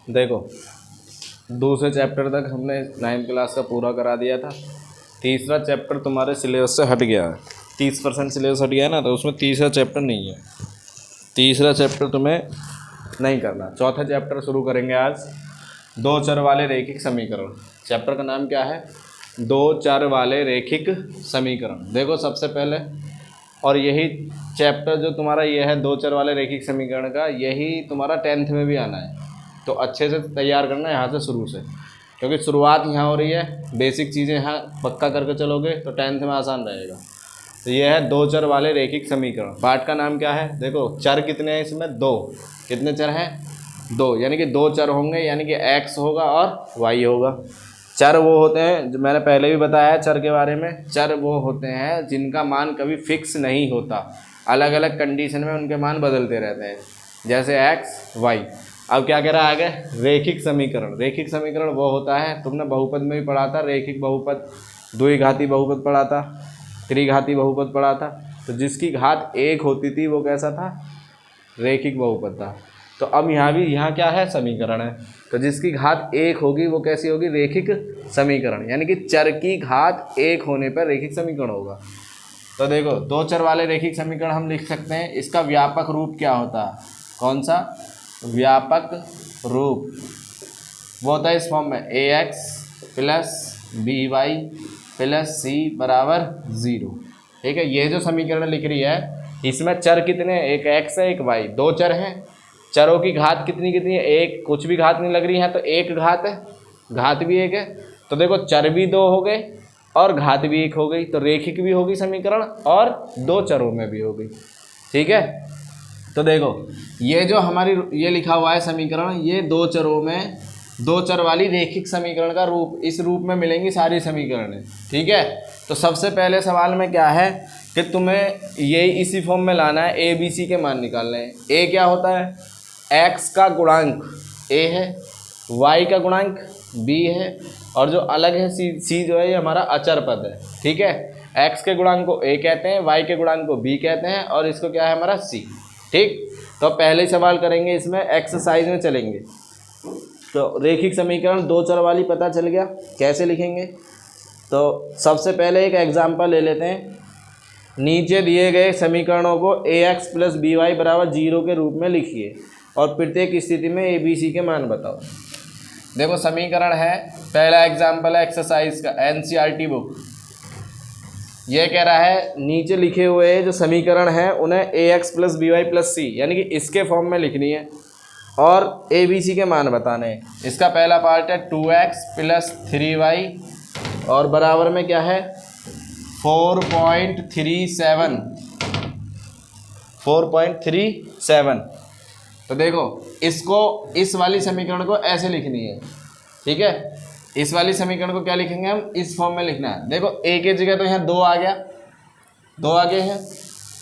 देखो दूसरे चैप्टर तक हमने 9th क्लास का पूरा करा दिया था। तीसरा चैप्टर तुम्हारे सिलेबस से हट गया है, 30% सिलेबस हट गया है ना, तो उसमें तीसरा चैप्टर नहीं है। तीसरा चैप्टर तुम्हें नहीं करना। चौथा चैप्टर शुरू करेंगे आज, दो चर वाले रैखिक समीकरण। चैप्टर का नाम क्या है? दो चर वाले रैखिक समीकरण। देखो सबसे पहले, और यही चैप्टर जो तुम्हारा ये है दो चर वाले रैखिक समीकरण का, यही तुम्हारा 10th में भी आना है, तो अच्छे से तैयार करना है यहाँ से शुरू से, क्योंकि शुरुआत यहाँ हो रही है। बेसिक चीज़ें यहाँ पक्का करके चलोगे तो 10th में आसान रहेगा। तो ये है दो चर वाले रैखिक समीकरण। पार्ट का नाम क्या है? देखो चर कितने हैं इसमें? दो। कितने चर हैं? दो, यानी कि दो चर होंगे, यानी कि x होगा और y होगा। चर वो होते हैं, जो मैंने पहले भी बताया है चर के बारे में, चर वो होते हैं जिनका मान कभी फिक्स नहीं होता, अलग अलग कंडीशन में उनके मान बदलते रहते हैं, जैसे x y। अब क्या कह रहा है आगे? रैखिक समीकरण। रैखिक समीकरण वो होता है, तुमने बहुपद में भी पढ़ा था, रैखिक बहुपद, द्विघाती बहुपद पढ़ा था, त्रिघाती बहुपद पढ़ा था। तो जिसकी घात एक होती थी वो कैसा था? रैखिक बहुपद था। तो अब यहाँ भी, यहाँ क्या है? समीकरण है। तो जिसकी घात एक होगी वो कैसी होगी? रैखिक समीकरण, यानी कि चर की घात एक होने पर रैखिक समीकरण होगा। तो देखो दो चर वाले रैखिक समीकरण हम लिख सकते हैं। इसका व्यापक रूप क्या होता है? कौन सा? व्यापक रूप वो होता है इस फॉर्म में, ax + by + c = 0। ठीक है, ये जो समीकरण लिख रही है इसमें चर कितने? एक x है, एक y, दो चर हैं। चरों की घात कितनी कितनी है? एक, कुछ भी घात नहीं लग रही है तो एक घात है, घात भी एक है। तो देखो चर भी दो हो गए और घात भी एक हो गई, तो रैखिक भी होगी समीकरण और दो चरों में भी होगी। ठीक है, तो देखो ये जो हमारी ये लिखा हुआ है समीकरण, ये दो चरों में, दो चर वाली रैखिक समीकरण का रूप, इस रूप में मिलेंगी सारी समीकरणें। ठीक है, तो सबसे पहले सवाल में क्या है कि तुम्हें ये इसी फॉर्म में लाना है, ए बी सी के मान निकालने हैं। ए क्या होता है? x का गुणांक a है, y का गुणांक b है, और जो अलग है c जो है ये हमारा अचर पद है। ठीक है, x के गुणांक को a कहते हैं, y के गुणांक को b कहते हैं, और इसको क्या है हमारा c। ठीक, तो पहले सवाल करेंगे, इसमें एक्सरसाइज में चलेंगे। तो रैखिक समीकरण दो चर वाली पता चल गया, कैसे लिखेंगे? तो सबसे पहले एक एग्जाम्पल ले लेते हैं। नीचे दिए गए समीकरणों को ax + by = 0 के रूप में लिखिए और प्रत्येक स्थिति में a b c के मान बताओ। देखो समीकरण है, पहला एग्जाम्पल है एक्सरसाइज का, NCERT बुक। ये कह रहा है नीचे लिखे हुए जो समीकरण हैं उन्हें ax + by + c, यानी कि इसके फॉर्म में लिखनी है और a b c के मान बताने हैं। इसका पहला पार्ट है 2x + 3y और बराबर में क्या है? 4.37। तो देखो इसको, इस वाली समीकरण को ऐसे लिखनी है। ठीक है, इस वाली समीकरण को क्या लिखेंगे हम? इस फॉर्म में लिखना है। देखो a की जगह तो यहाँ 2 आ गया, 2 आगे हैं,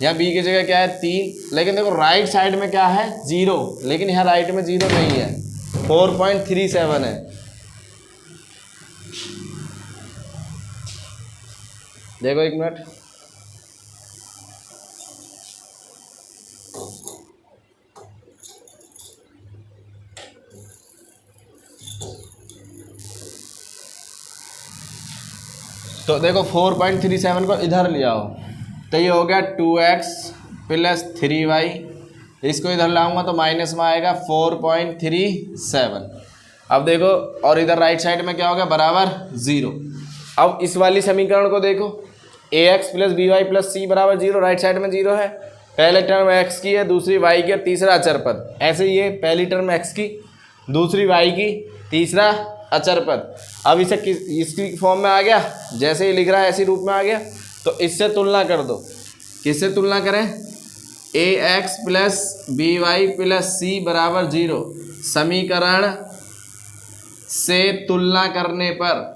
यहाँ b की जगह क्या है? 3, लेकिन देखो राइट साइड में क्या है? 0, लेकिन यहाँ राइट में 0 नहीं है, 4.37 है। देखो एक मिनट, तो देखो 4.37 को इधर ले आओ, तो ये हो गया 2x + 3y, इसको इधर लाऊंगा तो माइनस में आएगा 4.37। अब देखो, और इधर राइट साइड में क्या हो गया? बराबर 0। अब इस वाली समीकरण को देखो, ax + by + c = 0, right side में 0 है। पहले टर्म x की है, दूसरी y की, और तीसरा अचर पद। ऐसे ये पहली टर्म x की, दूसरी y की, तीसरा अचर पद। अब इसे इसकी फॉर्म में आ गया, जैसे ही लिख रहा है ऐसी रूप में आ गया। तो इससे तुलना कर दो। किससे तुलना करें? ax + by + c = 0 समीकरण से तुलना करने पर,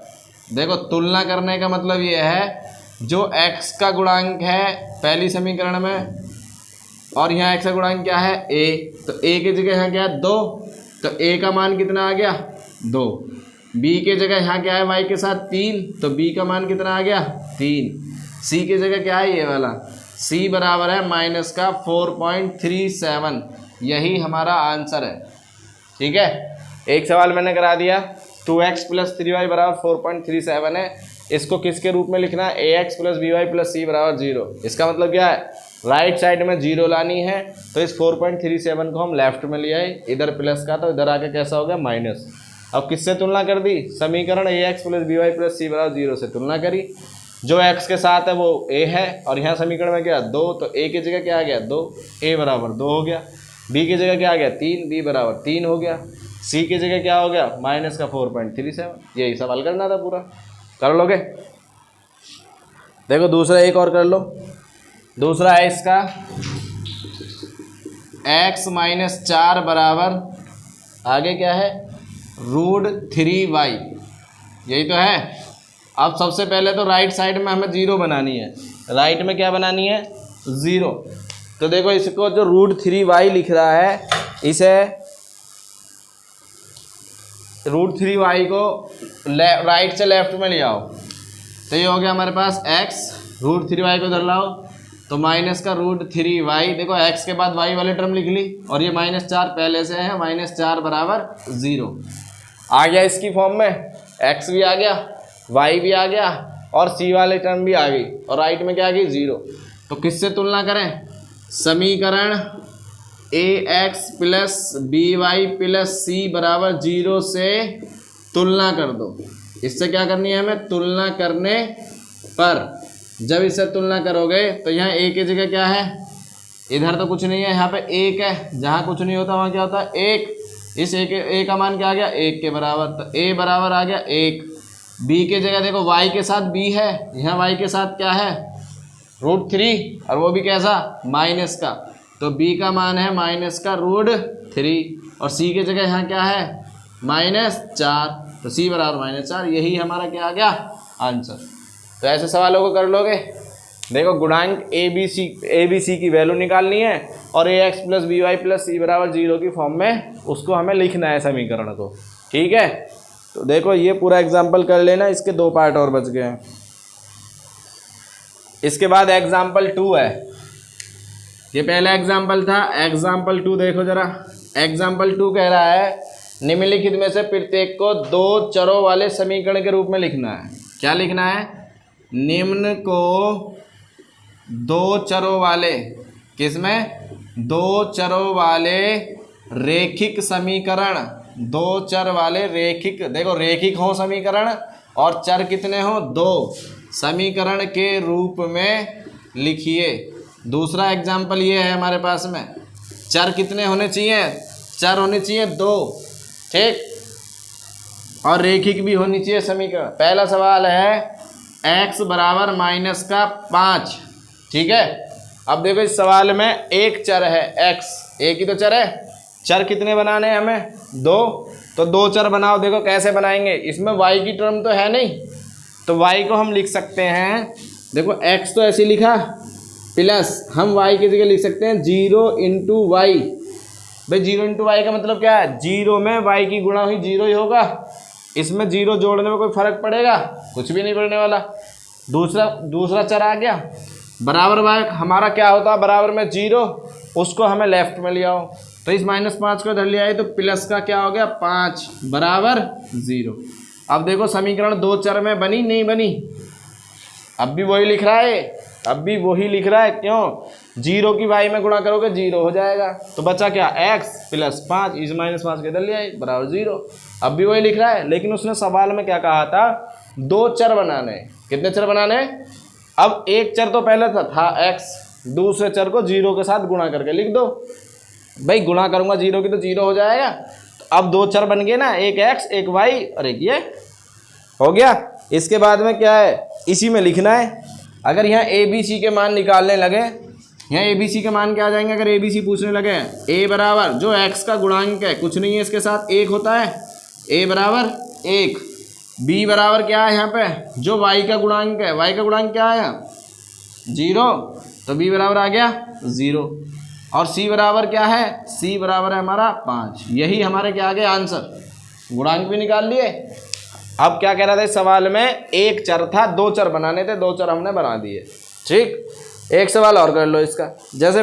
देखो तुलना करने का मतलब ये है, जो x का गुणांक है पहली समीकरण में और यहाँ x का गुणांक क्या है? a, तो a की जगह यहाँ क्या है? 2, तो a का मान कितना आ गया? 2। b की जगह यहाँ क्या है? y के साथ 3, तो b का मान कितना आ गया? 3। c की जगह क्या है? ये वाला c बराबर है -4.37। यही हमारा आंसर है। ठीक है, एक सवाल मैंने करा दिया 2x + 3y बराबर 4.37 है, इसको किसके रूप में लिखना है, ax + by + c बराबर 0। इसका मतलब क्या है, राइट साइड में 0 लानी है, तो इस 4.37 को हम लेफ्ट में ले आए, इधर प्लस का तो इधर आके कैसा हो गया माइनस। अब किससे तुलना कर दी, समीकरण ax + by + c बराबर 0 से तुलना करी। जो x के साथ है वो a है, और यहाँ समीकरण में क्या 2, तो a की जगह क्या आ गया 2, a बराबर 2 हो गया। b की जगह क्या आ गया 3, b बराबर 3 हो गया। c की जगह क्या हो गया माइनस का 4.37। यही सवाल करना था पूरा, कर लोगे। देखो दूसरा एक और कर लो। दूसरा है इसका x - 4 बराबर आगे क्या है √3y, यही तो है। अब सबसे पहले तो राइट साइड में हमें 0 बनानी है, राइट में क्या बनानी है 0। तो देखो इसको जो √3y लिख रहा है, इसे √3y को राइट से लेफ्ट में ले आओ, तो ये हो गया हमारे पास x, √3y को इधर लाओ तो माइनस का √3y। देखो x के बाद y वाले टर्म लिख ली, और ये -4 पहले से है, -4 बराबर 0 आ गया इसकी फॉर्म में। x भी आ गया, y भी आ गया, और c वाले टर्म भी आ गई, और राइट में क्या आ गई 0। तो किससे तुलना करें, समीकरण ax + by + c बराबर 0 से तुलना कर दो। इससे क्या करनी है हमें, तुलना करने पर जब इससे तुलना करोगे तो यहाँ a की जगह क्या है, इधर तो कुछ नहीं है, यहाँ पे 1 है, जहाँ कुछ नहीं होता वहाँ क्या होता है 1। इस a का मान क्या आ गया 1 के बराबर, तो a बराबर आ गया 1। b की जगह देखो y के साथ b है, यहाँ y के साथ क्या है √3, और वो भी कैसा माइनस का, तो b का मान है माइनस का √3, और c की जगह यहाँ क्या है -4, तो c बराबर -4। यही हमारा क्या आ गया आंसर। तो ऐसे सवालों को कर लोगे। देखो गुणांक ए बी सी की वैल्यू निकालनी है, और ax + by + c बराबर 0 की फॉर्म में उसको हमें लिखना है समीकरण को, ठीक है। तो देखो ये पूरा एग्जाम्पल कर लेना, इसके 2 पार्ट और बच गए हैं। इसके बाद एग्जाम्पल 2 है, ये पहला एग्जाम्पल था। एग्जाम्पल 2 देखो जरा। एग्जाम्पल 2 कह रहा है निम्नलिखित में से प्रत्येक को 2 चरों वाले समीकरण के रूप में लिखना है। क्या लिखना है, निम्न को 2 चरों वाले, किसमें 2 चरों वाले रेखिक समीकरण, 2 चर वाले रेखिक, देखो रेखिक हो समीकरण और चर कितने हो 2, समीकरण के रूप में लिखिए। दूसरा एग्जाम्पल ये है हमारे पास में, चर कितने होने चाहिए, चर होने चाहिए 2, ठीक, और रेखिक भी होनी चाहिए समीकरण। पहला सवाल है x बराबर -5, ठीक है। अब देखो इस सवाल में एक चर है x, एक ही तो चर है। चर कितने बनाने हैं हमें 2, तो 2 चर बनाओ। देखो कैसे बनाएंगे, इसमें y की टर्म तो है नहीं, तो y को हम लिख सकते हैं, देखो x तो ऐसे लिखा, प्लस हम y की जगह लिख सकते हैं 0 × y। भाई 0 × y का मतलब क्या है, 0 में y की गुणा हुई 0 ही होगा, इसमें 0 जोड़ने में कोई फर्क पड़ेगा, कुछ भी नहीं पड़ने वाला। दूसरा चर आ गया बराबर y, हमारा क्या होता है बराबर में 0, उसको हमें लेफ्ट में ले आओ, तो इस -5 को इधर ले आए तो प्लस का क्या हो गया 5 बराबर 0। अब देखो समीकरण 2 चर में बनी नहीं बनी, अब भी वही लिख रहा है, अब भी वही लिख रहा है। क्यों, 0 की y में गुणा करोगे 0 हो जाएगा, तो बचा क्या x + 5, इस -5 के इधर ले आए बराबर 0। अब भी वही लिख रहा है, लेकिन उसने सवाल में क्या कहा था 2 चर बनाने। कितने चर बनाने, अब एक चर तो पहले था x, दूसरे चर को 0 के साथ गुणा करके लिख दो। भाई गुणा करूंगा 0 की तो 0 हो जाएगा। तो अब 2 चर बन गए ना, एक x एक y और एक ये हो गया। इसके बाद में क्या है, इसी में लिखना है। अगर यहाँ a b c के मान निकालने लगे, यहाँ a b c के मान क्या आ जाएंगे, अगर a b c पूछने लगे, a बराबर जो x का गुणांक है कुछ नहीं है, इसके साथ 1 होता है, a बराबर 1, b बराबर क्या है यहाँ पे जो y का गुणांक है, y का गुणांक क्या है 0, तो b बराबर आ गया 0, और c बराबर क्या है, c बराबर है हमारा 5। यही हमारे क्या आ गए आंसर, गुणांक भी निकाल लिए। अब क्या कह रहा था इस सवाल में, एक चर था, 2 चर बनाने थे, 2 चर हमने बना दिए, ठीक। एक सवाल और कर लो इसका, जैसे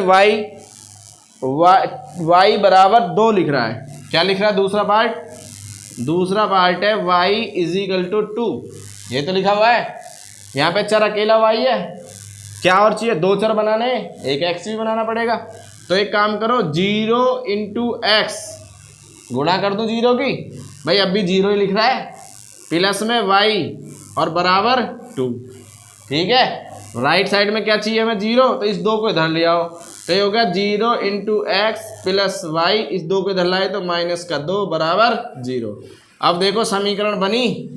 y बराबर 2 लिख रहा है, क्या लिख रहा है दूसरा पार्ट, दूसरा पार्ट है y इज इक्वल टू 2, ये तो लिखा हुआ है। यहाँ पे चर अकेला y है, क्या और चाहिए, दो चर बनाने, एक x भी बनाना पड़ेगा। तो एक काम करो, 0 इंटू एक्स गुणा कर दूँ 0 की, भाई अब भी 0 ही लिख रहा है, प्लस में y और बराबर 2। ठीक है, राइट साइड में क्या चाहिए हमें, 0, तो इस 2 को इधर ले आओ, तो ये होगा 0 इंटू एक्स प्लस वाई, इस 2 को इधर लाए तो माइनस का 2 बराबर 0। अब देखो समीकरण बनी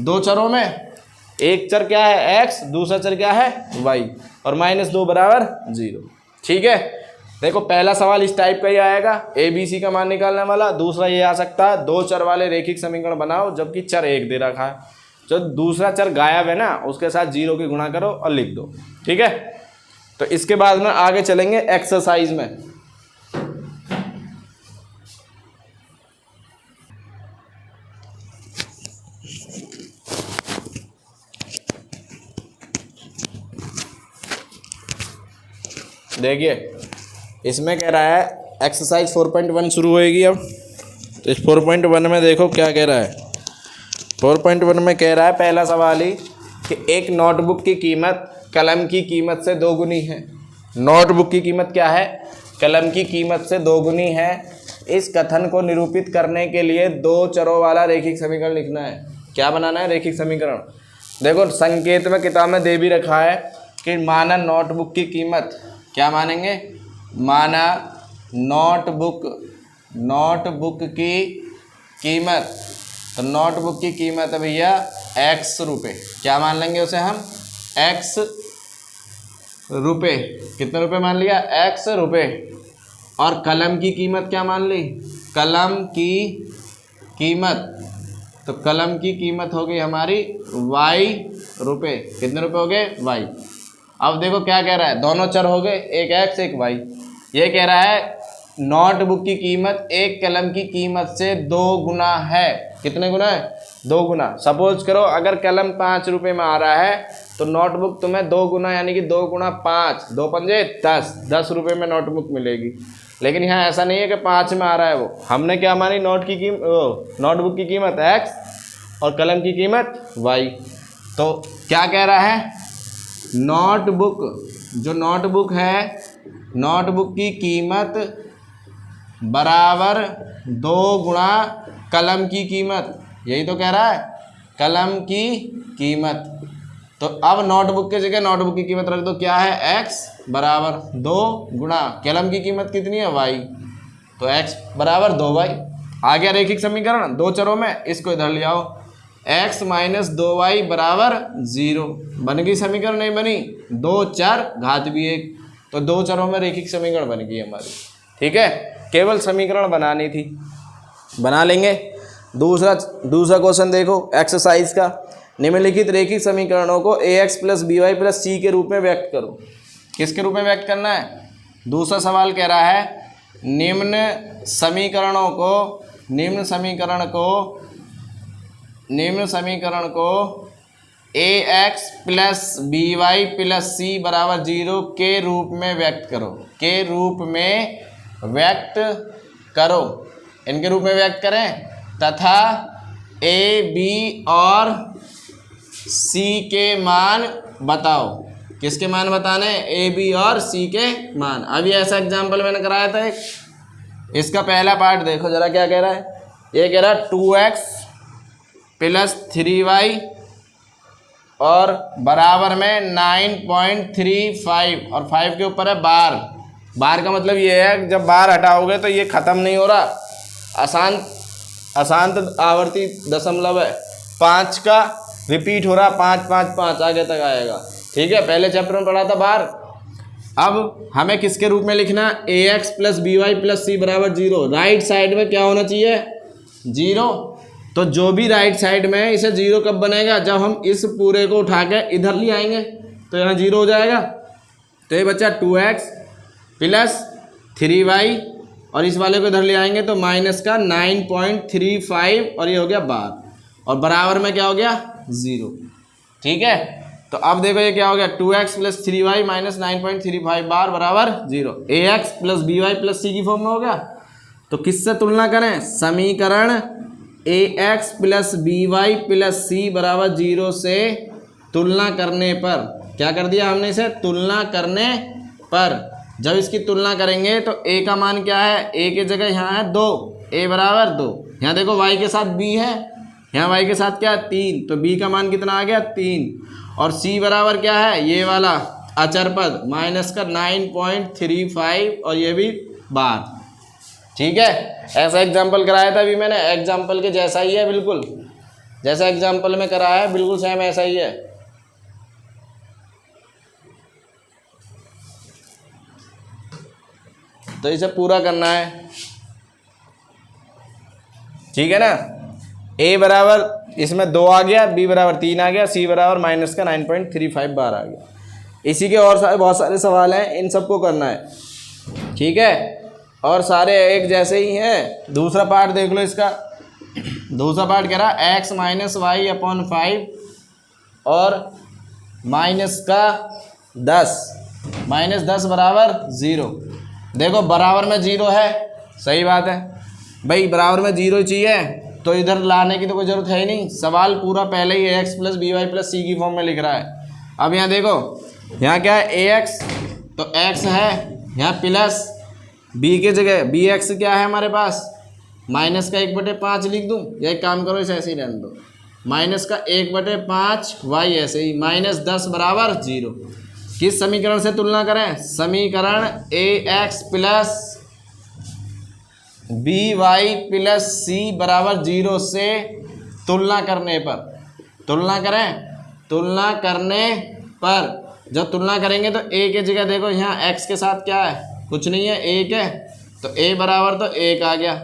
दो चरों में, एक चर क्या है x, दूसरा चर क्या है y, और -2 बराबर 0। ठीक है, देखो पहला सवाल इस टाइप का ही आएगा, ए बी सी का मान निकालने वाला। दूसरा ये आ सकता है, दो चर वाले रेखिक समीकरण बनाओ जबकि चर एक दे रखा है, जो दूसरा चर गायब है ना उसके साथ 0 की गुणा करो और लिख दो। ठीक है, तो इसके बाद में आगे चलेंगे एक्सरसाइज में। देखिए इसमें कह रहा है एक्सरसाइज 4.1 शुरू होएगी अब। तो इस 4.1 में देखो क्या कह रहा है। 4.1 में कह रहा है पहला सवाल ही कि एक नोटबुक की कीमत कलम की कीमत से 2 गुनी है। नोटबुक की कीमत क्या है, कलम की कीमत से 2 गुनी है। इस कथन को निरूपित करने के लिए दो चरों वाला रेखिक समीकरण लिखना है। क्या बनाना है, रेखिक समीकरण। देखो संकेत में किताब में दे भी रखा है कि माना नोटबुक की कीमत, क्या मानेंगे, माना नोटबुक की कीमत, तो नोटबुक की कीमत है भैया x रुपये, क्या मान लेंगे उसे हम, x रुपये। कितने रुपए मान लिया, x रुपये। और कलम की कीमत क्या मान ली, कलम की कीमत, तो कलम की कीमत हो गई हमारी y रुपये। कितने रुपए हो गए, y। अब देखो क्या कह रहा है, दोनों चर हो गए, एक x एक y। ये कह रहा है नोटबुक की कीमत एक कलम की कीमत से 2 गुना है। कितने गुना है, 2 गुना। सपोज करो अगर कलम 5 रुपये में आ रहा है तो नोटबुक तुम्हें 2 गुना यानी कि 2 गुना 5, 2 पंजे 10 रुपये में नोटबुक मिलेगी। लेकिन यहाँ ऐसा नहीं है कि 5 में आ रहा है वो, हमने क्या मानी, नोटबुक की कीमत x और कलम की कीमत y। तो क्या कह रहा है, नोटबुक, जो नोटबुक है, नोटबुक की कीमत बराबर 2 गुणा कलम की कीमत, यही तो कह रहा है, कलम की कीमत। तो अब नोटबुक के जगह नोटबुक की कीमत रख दो, क्या है, x बराबर 2 गुणा कलम की कीमत कितनी है, y, तो x बराबर 2y। आ गया रेखिक समीकरण दो चरों में, इसको इधर ले आओ, x माइनस 2y बराबर 0। बन गई समीकरण, नहीं बनी, 2 चर घात भी 1, तो 2 चरों में रेखिक समीकरण बन गई हमारी। ठीक है, केवल समीकरण बनानी थी, बना लेंगे। दूसरा क्वेश्चन देखो एक्सरसाइज का, निम्नलिखित रेखिक समीकरणों को ax plus by plus c के रूप में व्यक्त करो। किसके रूप में व्यक्त करना है, दूसरा सवाल कह रहा है निम्न समीकरण को ax plus by plus c बराबर 0 के रूप में व्यक्त करो, के रूप में व्यक्त करो। इनके रूप में व्यक्त करें, तथा a b और c के मान बताओ। किसके मान बताने, a b और c के मान। अभी ऐसा एग्जाम्पल मैंने कराया था एक, इसका पहला पार्ट देखो जरा क्या कह रहा है। ये कह रहा है 2x प्लस 3y और बराबर में 9.35 और 5 के ऊपर है बार। बार का मतलब ये है जब बार हटाओगे तो ये ख़त्म नहीं हो रहा, अशांत आवर्ती दशमलव है, 5 का रिपीट हो रहा, 5 5 5 आगे तक आएगा। ठीक है, पहले चैप्टर में पढ़ा था बार। अब हमें किसके रूप में लिखना, ax plus by plus c बराबर 0। राइट साइड में क्या होना चाहिए, 0। तो जो भी राइट साइड में है इसे 0 कब बनेगा, जब हम इस पूरे को उठा के इधर ले आएंगे तो यहाँ 0 हो जाएगा। तो ये बच्चा 2x प्लस 3y और इस वाले को इधर ले आएंगे तो माइनस का 9.35 और ये हो गया बार, और बराबर में क्या हो गया, 0। ठीक है, तो अब देखो ये क्या हो गया, 2x प्लस 3y माइनस 9.35 बार बराबर 0। ax plus by plus c की फॉर्म में हो गया। तो किससे तुलना करें, समीकरण A X plus B Y plus C बराबर 0 से तुलना करने पर, क्या कर दिया हमने इसे, तुलना करने पर, जब इसकी तुलना करेंगे तो ए का मान क्या है, ए की जगह यहाँ है 2, ए बराबर 2, यहाँ देखो वाई के साथ बी है, यहाँ वाई के साथ क्या है 3, तो बी का मान कितना आ गया 3, और सी बराबर क्या है ये वाला अचर पद माइनस का 9.35 और ये भी 12। ठीक है, ऐसा एग्जाम्पल कराया था अभी मैंने, एग्जाम्पल के जैसा ही है, बिल्कुल जैसा एग्जाम्पल में कराया है बिल्कुल सेम ऐसा ही है। तो इसे पूरा करना है, ठीक है ना। ए बराबर इसमें 2 आ गया, बी बराबर 3 आ गया, सी बराबर माइनस का 9.35 बार आ गया। इसी के और बहुत सारे सवाल हैं, इन सबको करना है, ठीक है, और सारे एक जैसे ही हैं। दूसरा पार्ट देख लो इसका, दूसरा पार्ट कह रहा x माइनस वाई अपॉन 5 और माइनस का 10, माइनस 10 बराबर 0। देखो बराबर में 0 है, सही बात है भाई, बराबर में 0 ही चाहिए, तो इधर लाने की तो कोई ज़रूरत है ही नहीं, सवाल पूरा पहले ही ax plus B Y plus C की फॉर्म में लिख रहा है। अब यहाँ देखो, यहाँ क्या है ax, तो x है, यहाँ प्लस b के जगह बी एक्स क्या है हमारे पास, माइनस का 1/5 लिख दूँ, या एक काम करो इसे ऐसे ही रहने दो, माइनस का 1/5 वाई ऐसे ही, माइनस 10 बराबर 0। किस समीकरण से तुलना करें, समीकरण ax plus B Y plus C बराबर 0 से तुलना करने पर, तुलना करें, तुलना करने पर, जब तुलना करेंगे तो a की जगह देखो यहाँ x के साथ क्या है, कुछ नहीं है, 1 है, तो a बराबर तो 1 आ गया,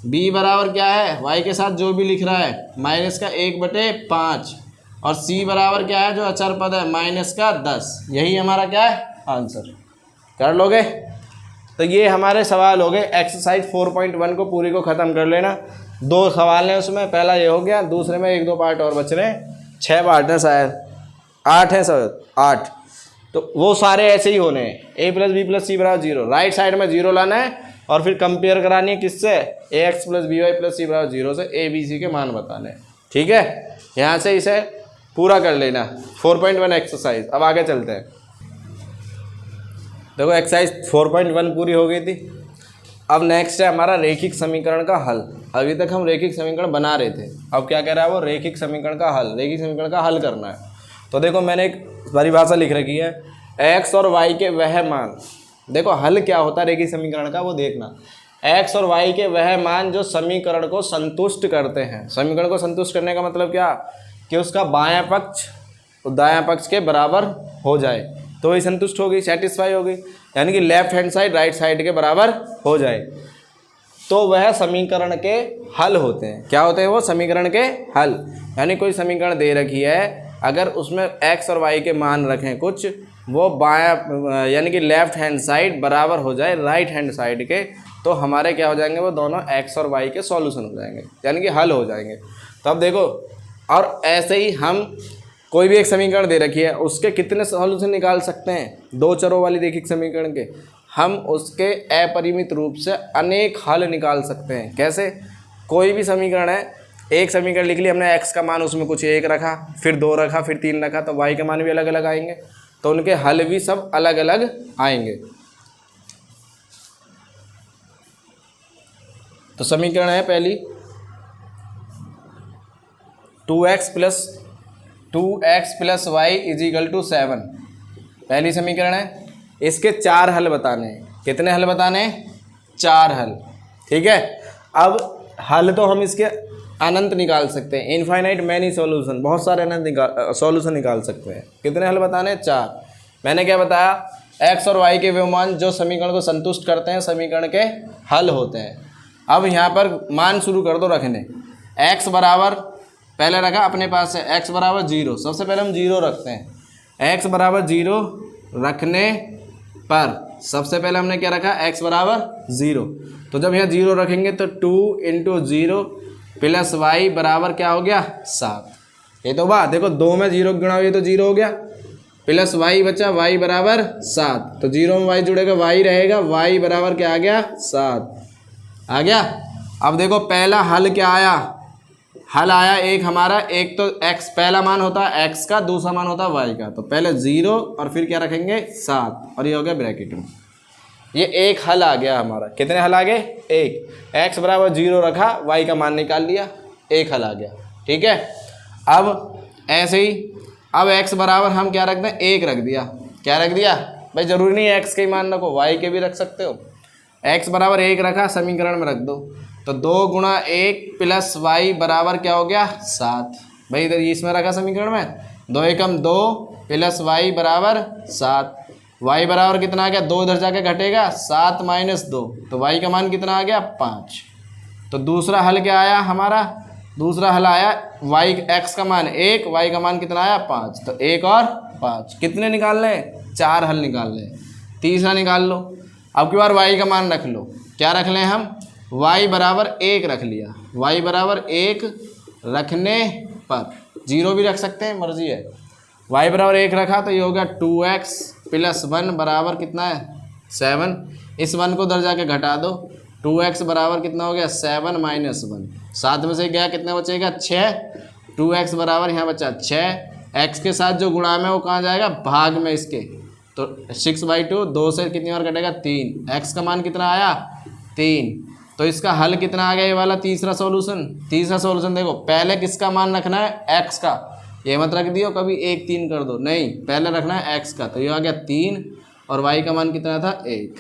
b बराबर क्या है y के साथ जो भी लिख रहा है माइनस का 1/5, और c बराबर क्या है जो अचर पद है माइनस का 10। यही हमारा क्या है आंसर, कर लोगे। तो ये हमारे सवाल हो गए, एक्सरसाइज 4.1 को पूरी को ख़त्म कर लेना। 2 सवाल हैं उसमें, पहला ये हो गया, दूसरे में 1-2 पार्ट और बच रहे हैं, 6 पार्ट हैं शायद, 8 हैं शायद, 8, तो वो सारे ऐसे ही होने हैं, ए प्लस बी प्लस सी बराबर 0, राइट साइड में 0 लाना है और फिर कंपेयर करानी है किससे, A X plus B Y plus C बराबर 0 से ए बी सी के मान बताने हैं, ठीक है। यहाँ से इसे पूरा कर लेना 4.1 एक्सरसाइज। अब आगे चलते हैं, देखो एक्सरसाइज 4.1 पूरी हो गई थी। अब नेक्स्ट है हमारा रेखिक समीकरण का हल। अभी तक हम रेखिक समीकरण बना रहे थे, अब क्या कह रहा है वो, रेखिक समीकरण का हल, रेखिक समीकरण का हल करना है। तो देखो मैंने एक परिभाषा लिख रखी है, x और y के वह मान, देखो हल क्या होता है रेखिक समीकरण का वो देखना, x और y के वह मान जो समीकरण को संतुष्ट करते हैं। समीकरण को संतुष्ट करने का मतलब क्या, कि उसका बायां पक्ष दायां पक्ष के बराबर हो जाए तो वही संतुष्ट होगी, सेटिस्फाई होगी, यानी कि left hand side right side के बराबर हो जाए तो वह समीकरण के हल होते हैं। क्या होते हैं वो, समीकरण के हल। यानी कोई समीकरण दे रखी है, अगर उसमें x और y के मान रखें कुछ, वो बायां यानी कि लेफ्ट हैंड साइड बराबर हो जाए राइट हैंड साइड के, तो हमारे क्या हो जाएंगे, वो दोनों x और y के सॉल्यूशन हो जाएंगे, यानी कि हल हो जाएंगे। तो अब देखो, और ऐसे ही हम कोई भी एक समीकरण दे रखी है, उसके कितने सॉल्यूशन निकाल सकते हैं, 2 चरों वाली रेखिक समीकरण के, हम उसके अपरिमित रूप से अनेक हल निकाल सकते हैं। कैसे, कोई भी समीकरण है, एक समीकरण लिख लिया हमने, x का मान उसमें कुछ 1 रखा, फिर 2 रखा, फिर 3 रखा, तो y के मान भी अलग अलग आएंगे, तो उनके हल भी सब अलग अलग आएंगे। तो समीकरण है पहली 2x plus Y is equal to 7, पहली समीकरण है। इसके 4 हल बताने हैं। कितने हल बताने हैं, 4 हल, ठीक है। अब हल तो हम इसके अनंत निकाल सकते हैं, इनफाइनाइट मैनी सॉल्यूशन, बहुत सारे अनंत सॉल्यूशन निकाल सकते हैं। कितने हल बताने हैं, 4। मैंने क्या बताया, x और y के वे मान जो समीकरण को संतुष्ट करते हैं समीकरण के हल होते हैं। अब यहाँ पर मान शुरू कर दो रखने, x बराबर पहले रखा अपने पास है, x बराबर 0, सबसे पहले हम 0 रखते हैं। x बराबर 0 रखने पर सबसे पहले हमने क्या रखा, x बराबर 0, तो जब यहाँ 0 रखेंगे तो 2 × 0 प्लस y बराबर क्या हो गया, 7। ये तो बात देखो, 2 में 0 गुणा हुई तो 0 हो गया, प्लस y बचा, y बराबर 7, तो 0 में y जुड़ेगा, y रहेगा, y बराबर क्या आ गया, 7 आ गया। अब देखो पहला हल क्या आया, हल आया एक हमारा, एक तो x पहला मान होता है x का, दूसरा मान होता है y का, तो पहले 0 और फिर क्या रखेंगे 7 और ये हो गया ब्रैकेट में। ये एक हल आ गया हमारा। कितने हल आ गए? एक। x बराबर 0 रखा, y का मान निकाल लिया, एक हल आ गया। ठीक है। अब ऐसे ही अब x बराबर हम क्या रख दें, एक रख दिया। क्या रख दिया भाई? जरूरी नहीं है x के ही मान रखो, y के भी रख सकते हो। x बराबर एक रखा, समीकरण में रख दो, तो 2 गुणा 1 प्लस y बराबर क्या हो गया 7। भाई इधर इसमें रखा समीकरण में, 2 एकम 2 प्लस y बराबर 7। y बराबर कितना आ गया? 2 इधर जाके घटेगा, 7 माइनस 2, तो y का मान कितना आ गया 5। तो दूसरा हल क्या आया हमारा? दूसरा हल आया y x का मान 1, y का मान कितना आया 5, तो 1 और 5 कितने निकाल लें? 4 हल निकाल लें। तीसरा निकाल लो। अब की बार y का मान रख लो। क्या रख लें हम? y बराबर 1 रख लिया। y बराबर 1 रखने पर 0 भी रख सकते हैं, मर्जी है। y बराबर 1 रखा तो ये हो गया 2x प्लस 1 बराबर कितना है 7। इस 1 को उधर जाके घटा दो, 2x बराबर कितना हो गया 7 माइनस 1, 7 में से गया कितना बचेगा 6। 2x बराबर यहाँ बचा 6, x के साथ जो गुणा में वो कहाँ जाएगा? भाग में इसके, तो 6/2, 2 से कितनी बार कटेगा 3। x का मान कितना आया 3। तो इसका हल कितना आ गया ये वाला तीसरा सॉल्यूशन? तीसरा सॉल्यूशन देखो, पहले किसका मान रखना है? x का। ये मत रख दियो कभी 1 3 कर दो, नहीं, पहले रखना है x का। तो ये आ गया 3 और y का मान कितना था 1।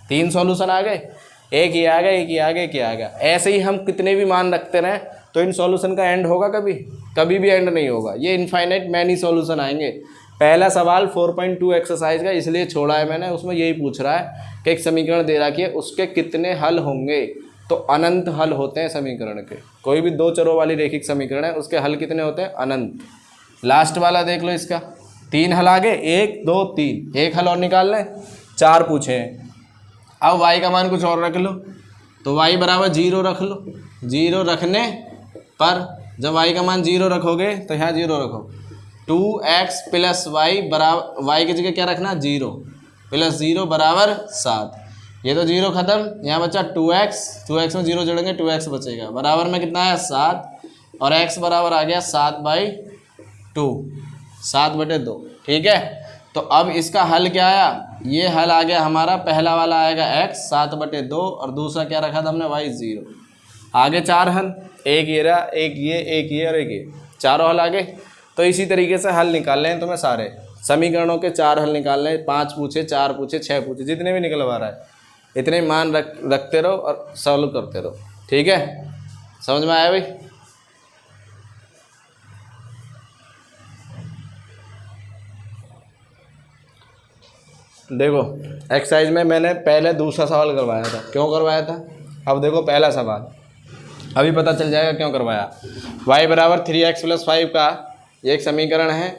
3 सॉल्यूशन आ गए, एक ही आ गया, एक ही आ गया, एक ही आ गया। ऐसे ही हम कितने भी मान रखते रहें तो इन सॉल्यूशन का एंड होगा कभी? कभी भी एंड नहीं होगा। ये इनफाइनाइट मैनी सॉल्यूशन आएंगे। पहला सवाल 4.2 एक्सरसाइज का इसलिए छोड़ा है मैंने, उसमें यही पूछ रहा है कि एक समीकरण दे रखी है उसके कितने हल होंगे, तो अनंत हल होते हैं समीकरण के। कोई भी 2 चरों वाली रेखिक समीकरण है उसके हल कितने होते हैं? अनंत। लास्ट वाला देख लो, इसका 3 हल आ गए, 1 2 3, एक हल और निकाल लें, 4 पूछे हैं। अब y का मान कुछ और रख लो, तो y बराबर 0 रख लो। 0 रखने पर जब y का मान 0 रखोगे तो यहाँ 0 रखो, 2x प्लस y बराबर, y की जगह क्या रखना 0 प्लस 0 बराबर 7। ये तो 0 खत्म, यहाँ बचा 2x में 0 जोड़ेंगे 2x बचेगा, बराबर में कितना है 7 और x बराबर आ गया 7/2, 7/2। ठीक है। तो अब इसका हल क्या आया? ये हल आ गया हमारा, पहला वाला आएगा x 7/2 और दूसरा क्या रखा था हमने y 0। आगे 4 हल, एक ये रहा, एक ये और एक ये, चारों हल आगे। तो इसी तरीके से हल निकालने हैं तुम्हें सारे समीकरणों के, 4 हल निकालने हैं। 5 पूछे, 4 पूछे, 6 पूछे, जितने भी निकलवा रहा है इतने मान रखते रहो और सॉल्व करते रहो। ठीक है, समझ में आया भाई? देखो एक्सरसाइज में मैंने पहले दूसरा सवाल करवाया था। क्यों करवाया था? अब देखो पहला सवाल, अभी पता चल जाएगा क्यों करवाया। y बराबर 3x प्लस 5 का ये एक समीकरण है,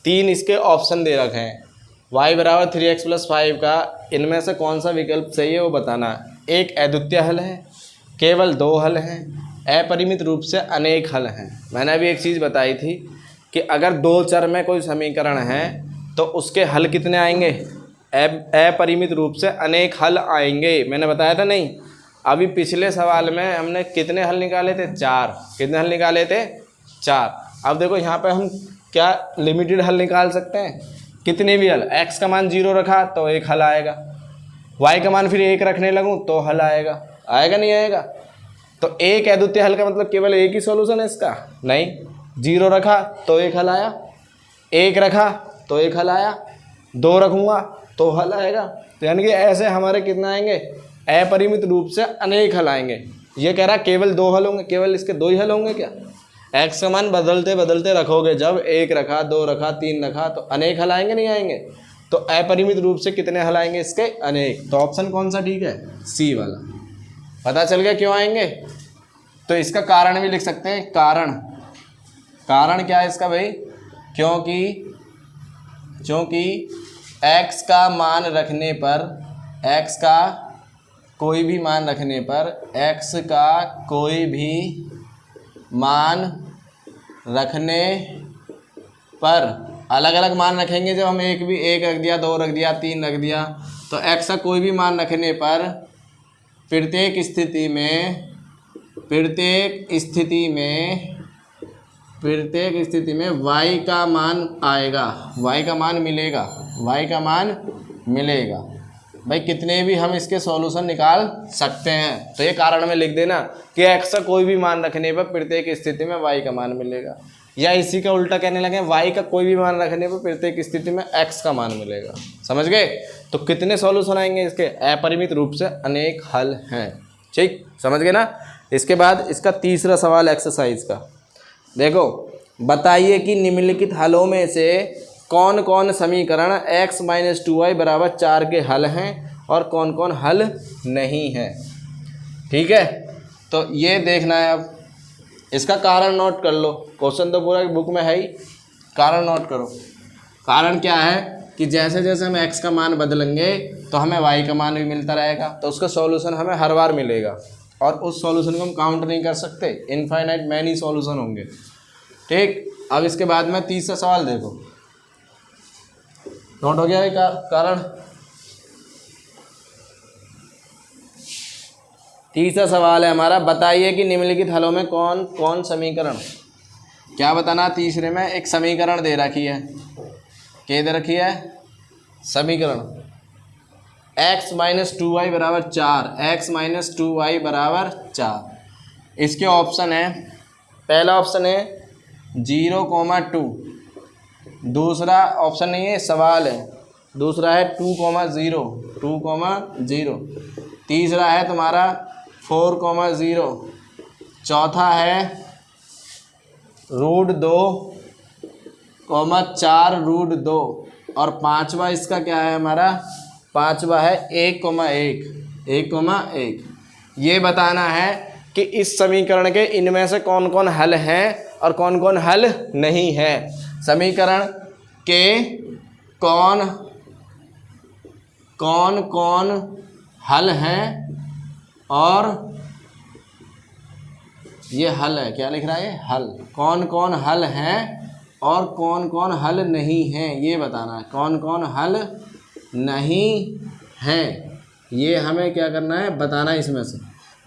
3 इसके ऑप्शन दे रखे हैं। y बराबर 3x प्लस 5 का इनमें से कौन सा विकल्प सही है वो बताना। एक अद्वितीय हल है, केवल 2 हल हैं, अपरिमित रूप से अनेक हल हैं। मैंने अभी एक चीज़ बताई थी कि अगर 2 चर में कोई समीकरण है तो उसके हल कितने आएंगे? अपरिमित रूप से अनेक हल आएंगे। मैंने बताया था नहीं? अभी पिछले सवाल में हमने कितने हल निकाले थे? 4। कितने हल निकाले थे? 4। अब देखो यहाँ पे हम क्या लिमिटेड हल निकाल सकते हैं? कितने भी हल। x का मान 0 रखा तो एक हल आएगा, y का मान फिर 1 रखने लगूँ तो हल आएगा। आएगा नहीं आएगा? तो एक अद्वितीय हल का मतलब केवल एक ही सॉल्यूशन है इसका? नहीं, 0 रखा तो एक हल आया, 1 रखा तो एक हल आया, 2 रखूँगा तो हल आएगा। तो यानी कि ऐसे हमारे कितना आएंगे? अपरिमित रूप से अनेक हल आएंगे। ये कह रहा केवल 2 हल होंगे, केवल इसके 2 ही हल होंगे क्या? x का मान बदलते बदलते रखोगे, जब 1 रखा, 2 रखा, 3 रखा तो अनेक हल आएंगे नहीं आएंगे? तो अपरिमित रूप से कितने हल आएंगे इसके? अनेक। तो ऑप्शन कौन सा ठीक है? सी वाला। पता चल गया क्यों आएंगे? तो इसका कारण भी लिख सकते हैं। कारण क्या है इसका भाई? क्योंकि x का मान रखने पर, x का कोई भी मान रखने पर, x का कोई भी मान रखने पर, अलग अलग मान रखेंगे जब हम, एक रख दिया, 2 रख दिया, 3 रख दिया, तो x का कोई भी मान रखने पर प्रत्येक स्थिति में प्रत्येक स्थिति में y का मान आएगा, y का मान मिलेगा, y का मान मिलेगा। भाई कितने भी हम इसके सॉल्यूशन निकाल सकते हैं, तो ये कारण में लिख देना कि x का कोई भी मान रखने पर प्रत्येक स्थिति में y का मान मिलेगा, या इसी का उल्टा कहने लगे y का कोई भी मान रखने पर प्रत्येक स्थिति में x का मान मिलेगा। समझ गए? तो कितने सॉल्यूशन आएंगे इसके? अपरिमित रूप से अनेक हल हैं। ठीक, समझ गए ना? इसके बाद इसका तीसरा सवाल एक्सरसाइज का, देखो बताइए कि निम्नलिखित हलों में से कौन कौन समीकरण x - 2y = 4 के हल हैं और कौन कौन हल नहीं हैं। ठीक है, तो ये देखना है। अब इसका कारण नोट कर लो, क्वेश्चन तो पूरा बुक में है ही, कारण नोट करो। कारण क्या है कि जैसे जैसे हम x का मान बदलेंगे तो हमें y का मान भी मिलता रहेगा, तो उसका सॉल्यूशन हमें हर बार मिलेगा और उस सॉल्यूशन को हम काउंट नहीं कर सकते, इनफाइनाइट मैनी सॉल्यूशन होंगे। ठीक, अब इसके बाद में तीसरा सवाल देखो, नोट हो गया ये कारण। तीसरा सवाल है हमारा, बताइए कि निम्नलिखित हलों में कौन कौन समीकरण, क्या बताना? तीसरे में एक समीकरण दे रखी है, क्या दे रखी है? समीकरण x - 2y = 4, x - 2y = 4। इसके ऑप्शन है, पहला ऑप्शन है 0,2, दूसरा ऑप्शन नहीं है, सवाल है, दूसरा है 2,0, तीसरा है तुम्हारा 4,0, चौथा है √2,4 और पांचवा इसका क्या है हमारा? पांचवा है 1,1। ये बताना है कि इस समीकरण के इनमें से कौन कौन हल हैं और कौन कौन हल नहीं है। समीकरण के कौन कौन हल हैं और ये हल है, क्या लिख रहा है? हल, कौन कौन हल हैं और कौन कौन हल नहीं हैं, ये बताना है। कौन कौन हल नहीं हैं, ये हमें क्या करना है? बताना है इसमें से।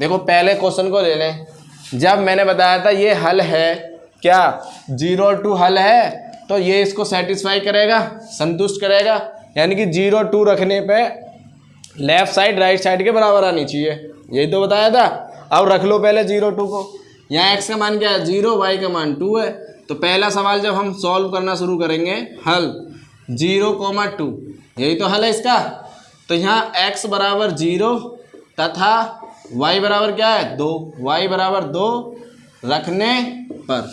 देखो पहले क्वेश्चन को ले लें, जब मैंने बताया था ये हल है, क्या 0 और 2 हल है, तो ये इसको सेटिस्फाई करेगा, संतुष्ट करेगा, यानी कि 0 और 2 रखने पे लेफ्ट साइड राइट साइड के बराबर आनी चाहिए, यही तो बताया था। अब रख लो पहले 0 2 को, यहाँ x का मान क्या है? 0, y का मान 2 है। तो पहला सवाल जब हम सॉल्व करना शुरू करेंगे, हल 0,2, यही तो हल है इसका। तो यहाँ x = 0 तथा y बराबर क्या है? 2, y = 2 रखने पर,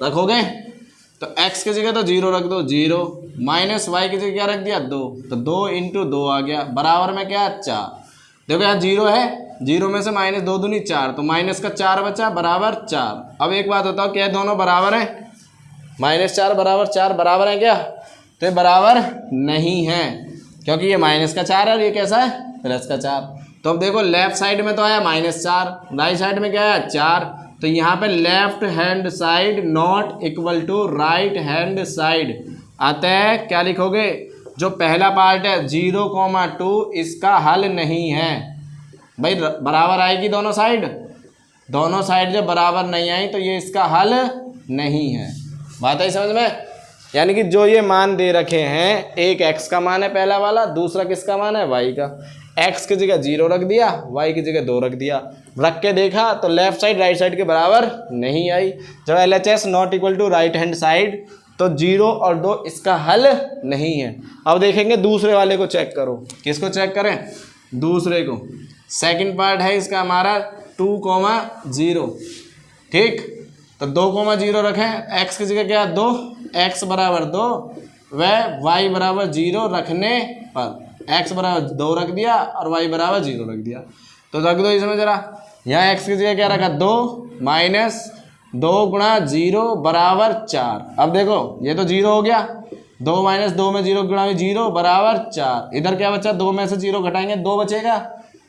रखोगे तो x की जगह तो 0 रख दो, 0 माइनस y की जगह क्या रख दिया? 2, तो 2 × 2 आ गया, बराबर में क्या है? 4। देखो यहाँ 0 है, 0 में से -2 दूनी 4, तो माइनस का 4 बचा, बराबर 4। अब एक बात बताओ, क्या दोनों बराबर हैं? -4 = 4 बराबर है क्या? तो ये बराबर नहीं है, क्योंकि ये माइनस का 4 है और ये कैसा है? प्लस का 4। तो अब देखो लेफ्ट साइड में तो आया -4, राइट साइड में क्या है? 4। तो यहाँ पे left hand side not equal to right hand side, अतः क्या लिखोगे? जो पहला पार्ट है 0,2 इसका हल नहीं है। भाई बराबर आएगी दोनों साइड, दोनों साइड जब बराबर नहीं आई तो ये इसका हल नहीं है। बात आई समझ में? यानी कि जो ये मान दे रखे हैं, एक x का मान है पहला वाला, दूसरा किसका मान है? y का। x की जगह 0 रख दिया, y की जगह 2 रख दिया, रख के देखा तो लेफ्ट साइड राइट साइड के बराबर नहीं आई। जब LHS not equal to right hand side, तो 0 और 2 इसका हल नहीं है। अब देखेंगे दूसरे वाले को, चेक करो, किसको चेक करें? दूसरे को। सेकंड पार्ट है इसका हमारा 2,0, ठीक। तो 2,0 रखें, x की जगह क्या? 2, x = 2 व y = 0 रखने पर, x = 2 रख दिया और y = 0 रख दिया। तो रख दो इसमें जरा, यहाँ x की जगह क्या रखा? 2 माइनस 2 × 0 = 4। अब देखो ये तो 0 हो गया, 2 - 2 में 0 × 0 = 4। इधर क्या बचा? 2 में से 0 घटाएंगे, 2 बचेगा,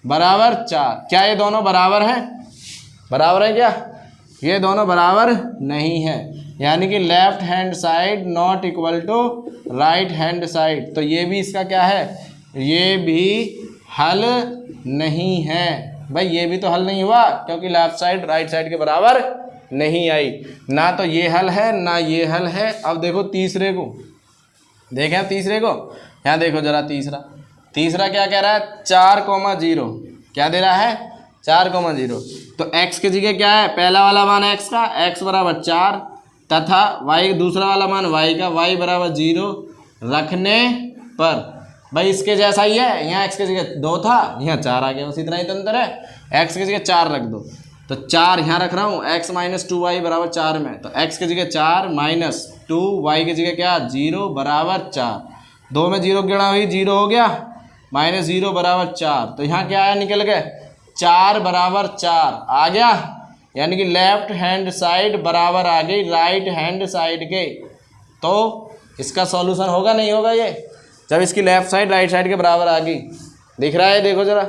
बराबर 4। क्या ये दोनों बराबर हैं? बराबर है क्या? ये दोनों बराबर नहीं है, यानी कि left hand side not equal to right hand side. तो ये भी इसका क्या है? ये भी हल नहीं है। भाई ये भी तो हल नहीं हुआ, क्योंकि लेफ्ट साइड राइट साइड के बराबर नहीं आई। ना तो ये हल है ना ये हल है। अब देखो तीसरे को, देखें अब तीसरे को, यहाँ देखो जरा तीसरा क्या कह रहा है, 4,0। क्या दे रहा है, 4,0। तो x की जगह क्या है, पहला वाला मान x का, x बराबर 4 तथा y दूसरा वाला मान y का, y बराबर 0 रखने पर, भाई इसके जैसा ही है, यहाँ x की जगह 2 था, यहाँ 4 आ गया, बस इतना ही तो अंतर है। x की जगह 4 रख दो, तो 4 यहाँ रख रहा हूँ, x माइनस 2y बराबर 4 में, तो x की जगह 4 माइनस 2, y की जगह क्या 0 बराबर 4, 2 में 0 गिना हुई 0 हो गया, माइनस 0 बराबर 4, तो यहाँ क्या आया निकल गए 4 बराबर 4 आ गया, यानी कि लेफ्ट हैंड साइड बराबर आ गई राइट हैंड साइड के। तो इसका सॉल्यूशन होगा नहीं होगा ये, जब इसकी लेफ्ट साइड राइट साइड के बराबर आ गई, दिख रहा है, देखो जरा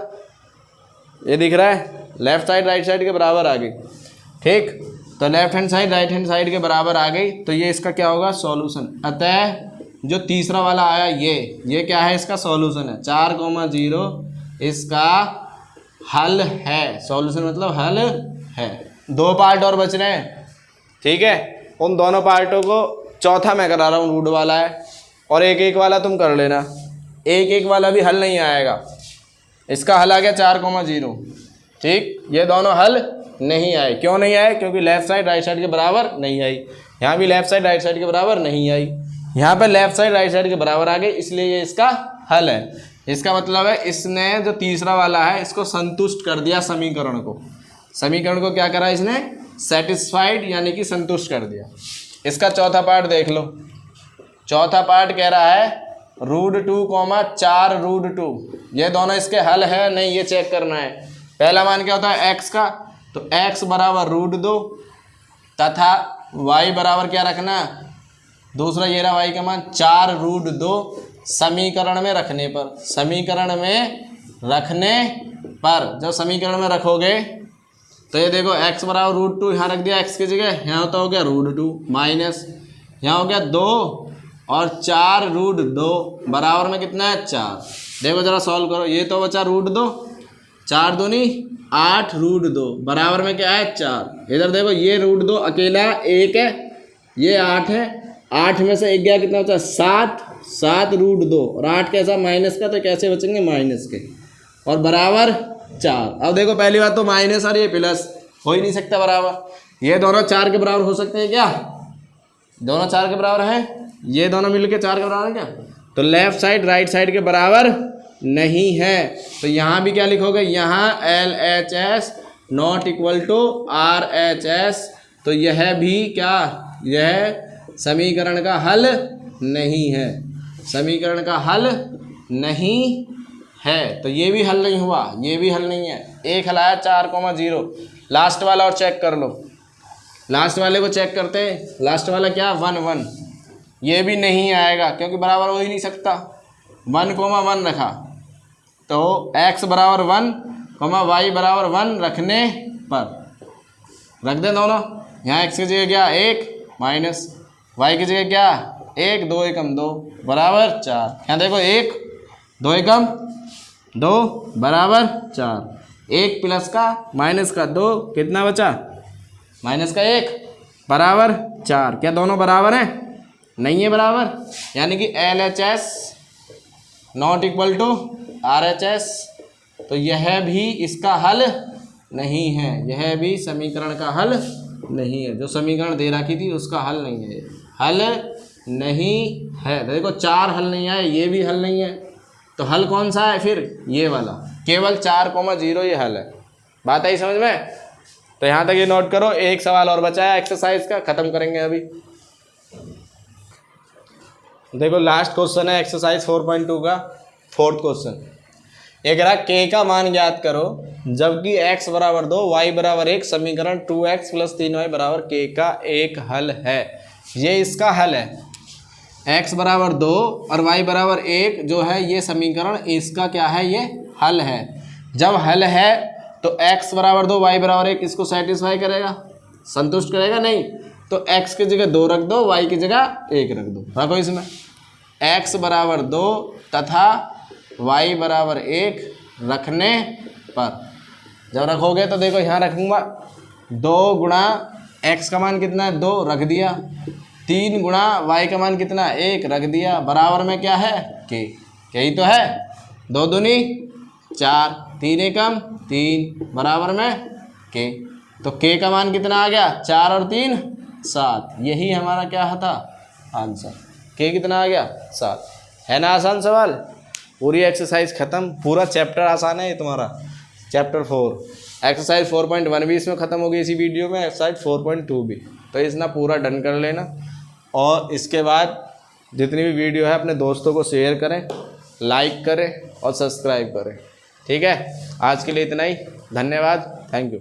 ये दिख रहा है, लेफ्ट साइड राइट साइड के बराबर आ गई, ठीक। तो left hand side right hand side के बराबर आ गई, तो ये इसका क्या होगा सॉल्यूशन। अतः जो तीसरा वाला आया ये क्या है, इसका सॉल्यूशन है, 4,0 इसका हल है, सॉल्यूशन मतलब हल है। 2 पार्ट और बच रहे हैं, ठीक है, उन दोनों पार्टों को चौथा मैं करा रहा हूँ, रूट वाला है, और एक एक वाला तुम कर लेना, एक एक वाला भी हल नहीं आएगा। इसका हल आ गया 4,0, ठीक, ये दोनों हल नहीं आए, क्यों नहीं आए, क्योंकि लेफ्ट साइड राइट साइड के बराबर नहीं आई, यहाँ भी लेफ्ट साइड राइट साइड के बराबर नहीं आई, यहाँ पे लेफ्ट साइड राइट साइड के बराबर आ गई, इसलिए ये इसका हल है। इसका मतलब है इसने जो तीसरा वाला है इसको संतुष्ट कर दिया, समीकरण को क्या करा इसने, सेटिस्फाइड यानी कि संतुष्ट कर दिया। इसका चौथा पार्ट देख लो, चौथा पार्ट कह रहा है √2, 4√2, ये दोनों इसके हल है नहीं, ये चेक करना है। पहला मान क्या होता है x का, तो x बराबर √2 तथा y बराबर क्या रखना, दूसरा ये रहा y का मान 4√2, समीकरण में रखने पर, जब समीकरण में रखोगे तो ये देखो x बराबर √2 यहाँ रख दिया, x की जगह, यहाँ तो हो गया √2 माइनस, यहाँ हो गया 2 और 4√2 बराबर में कितना है 4। देखो जरा सॉल्व करो, ये तो बचा √2, 4 दूनी 8√2 बराबर में क्या है 4। इधर देखो ये √2 अकेला 1 है, ये 8 है, 8 में से 1 गया, कितना बचा 7√2 और 8 कैसा माइनस का, तो कैसे बचेंगे माइनस के, और बराबर 4। अब देखो पहली बात तो माइनस और ये प्लस हो ही नहीं सकता बराबर, ये दोनों 4 के बराबर हो सकते हैं क्या, दोनों 4 के बराबर हैं, ये दोनों मिलके 4 के बराबर है क्या, तो लेफ्ट साइड राइट साइड के बराबर नहीं है। तो यहाँ भी क्या लिखोगे, यहाँ LHS not equal to RHS, तो यह भी क्या, यह समीकरण का हल नहीं है, समीकरण का हल नहीं है, तो ये भी हल नहीं हुआ, ये भी हल नहीं है। एक हल आया 4,0, लास्ट वाला और चेक कर लो, लास्ट वाले को चेक करते हैं, लास्ट वाला क्या 1,1, ये भी नहीं आएगा क्योंकि बराबर हो ही नहीं सकता, 1,1 रखा, तो x बराबर 1, y बराबर 1 रखने पर रख दें दोनों, यहाँ x की जगह क्या 1 माइनस y की जगह क्या 1, 2 एकम 2 बराबर 4, यहाँ देखो 1 2 एकम 2 बराबर 4, 1 प्लस का माइनस का 2 कितना बचा, माइनस का 1 बराबर 4। क्या दोनों बराबर हैं, नहीं है बराबर, यानी कि LHS not equal to RHS, तो यह भी इसका हल नहीं है, यह भी समीकरण का हल नहीं है, जो समीकरण दे रखी थी उसका हल नहीं है, हल नहीं है। देखो 4 हल नहीं आए, ये भी हल नहीं है, तो हल कौन सा है फिर, ये वाला, केवल 4,0 ये हल है। बात आई समझ में, तो यहाँ तक ये नोट करो। एक सवाल और बचा है एक्सरसाइज का, खत्म करेंगे अभी। देखो लास्ट क्वेश्चन है एक्सरसाइज 4.2 का 4th क्वेश्चन। एक रहा k का मान ज्ञात करो जबकि x बराबर 2 y बराबर 1, समीकरण 2x + 3y बराबर k का एक हल है। ये इसका हल है, x बराबर 2 और y बराबर 1 जो है ये समीकरण इसका क्या है, ये हल है। जब हल है तो x बराबर 2 y बराबर 1 इसको सेटिस्फाई करेगा, संतुष्ट करेगा नहीं, तो x की जगह 2 रख दो, y की जगह 1 रख दो। रखो इसमें x बराबर 2 तथा y बराबर 1 रखने पर, जब रखोगे तो देखो यहाँ रखूँगा 2 गुणा x का मान कितना है 2 रख दिया, 3 गुणा y का मान कितना 1 रख दिया, बराबर में क्या है k, ही तो है, 2 दूनी 4, 3 एकम 3 बराबर में k। तो k का मान कितना आ गया 4 और 3 7, यही हमारा क्या था आंसर। k कितना आ गया 7। है ना आसान सवाल। पूरी एक्सरसाइज खत्म, पूरा चैप्टर आसान है ये तुम्हारा, चैप्टर 4 एक्सरसाइज 4.1 भी इसमें ख़त्म हो गई इसी वीडियो में, एक्सरसाइज 4.2 भी। तो इसना पूरा डन कर लेना और इसके बाद जितनी भी वीडियो है अपने दोस्तों को शेयर करें, लाइक करें और सब्सक्राइब करें। ठीक है, आज के लिए इतना ही, धन्यवाद, थैंक यू।